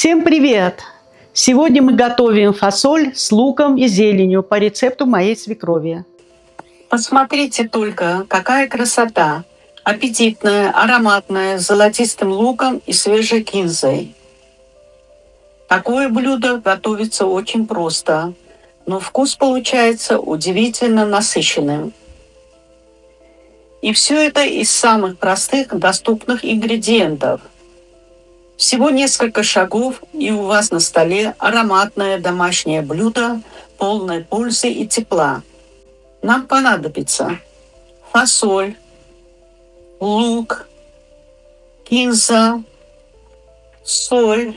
Всем привет! Сегодня мы готовим фасоль с луком и зеленью по рецепту моей свекрови. Посмотрите только, какая красота! Аппетитная, ароматная, с золотистым луком и свежей кинзой. Такое блюдо готовится очень просто, но вкус получается удивительно насыщенным. И все это из самых простых, доступных ингредиентов. Всего несколько шагов, и у вас на столе ароматное домашнее блюдо, полное пользы и тепла. Нам понадобится фасоль, лук, кинза, соль,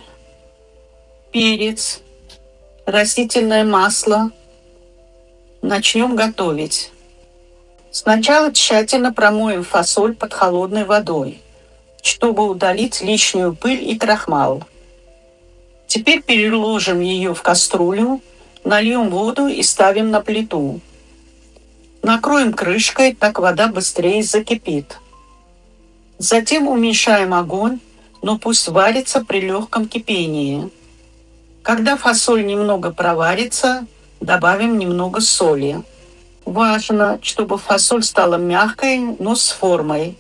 перец, растительное масло. Начнем готовить. Сначала тщательно промоем фасоль под холодной водой, чтобы удалить лишнюю пыль и крахмал. Теперь переложим ее в кастрюлю, нальем воду и ставим на плиту. Накроем крышкой, так вода быстрее закипит. Затем уменьшаем огонь, но пусть варится при легком кипении. Когда фасоль немного проварится, добавим немного соли. Важно, чтобы фасоль стала мягкой, но с формой.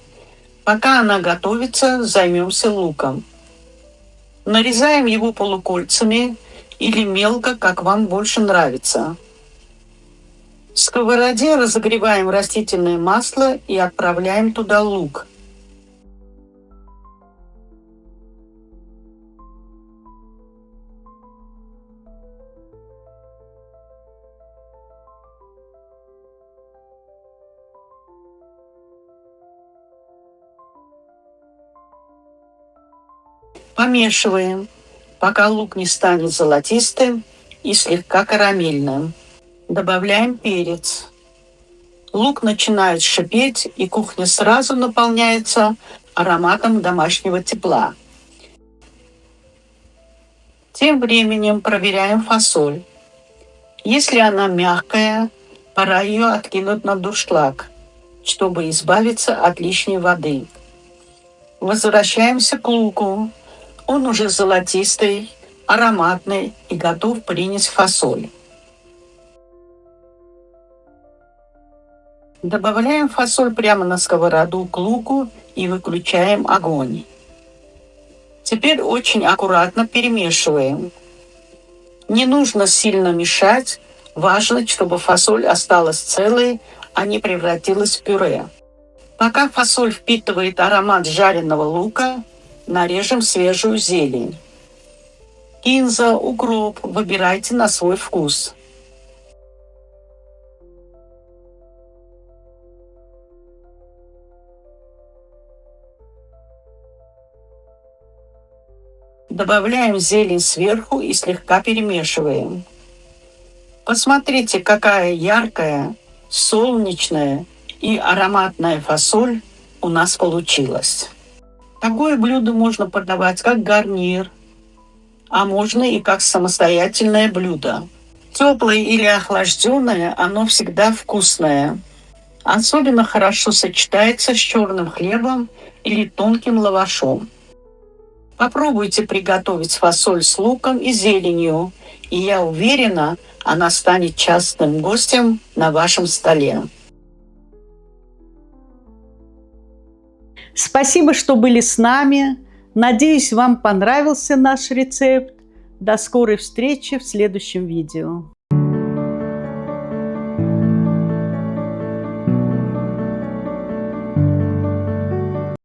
Пока она готовится, займемся луком. Нарезаем его полукольцами или мелко, как вам больше нравится. В сковороде разогреваем растительное масло и отправляем туда лук. Помешиваем, пока лук не станет золотистым и слегка карамельным. Добавляем перец. Лук начинает шипеть, и кухня сразу наполняется ароматом домашнего тепла. Тем временем проверяем фасоль. Если она мягкая, пора ее откинуть на дуршлаг, чтобы избавиться от лишней воды. Возвращаемся к луку. Он уже золотистый, ароматный и готов принять фасоль. Добавляем фасоль прямо на сковороду к луку и выключаем огонь. Теперь очень аккуратно перемешиваем. Не нужно сильно мешать, важно, чтобы фасоль осталась целой, а не превратилась в пюре. Пока фасоль впитывает аромат жареного лука, нарежем свежую зелень. Кинза, укроп выбирайте на свой вкус. Добавляем зелень сверху и слегка перемешиваем. Посмотрите, какая яркая, солнечная и ароматная фасоль у нас получилась. Такое блюдо можно подавать как гарнир, а можно и как самостоятельное блюдо. Теплое или охлажденное, оно всегда вкусное. Особенно хорошо сочетается с черным хлебом или тонким лавашом. Попробуйте приготовить фасоль с луком и зеленью, и я уверена, она станет частым гостем на вашем столе. Спасибо, что были с нами. Надеюсь, вам понравился наш рецепт. До скорой встречи в следующем видео.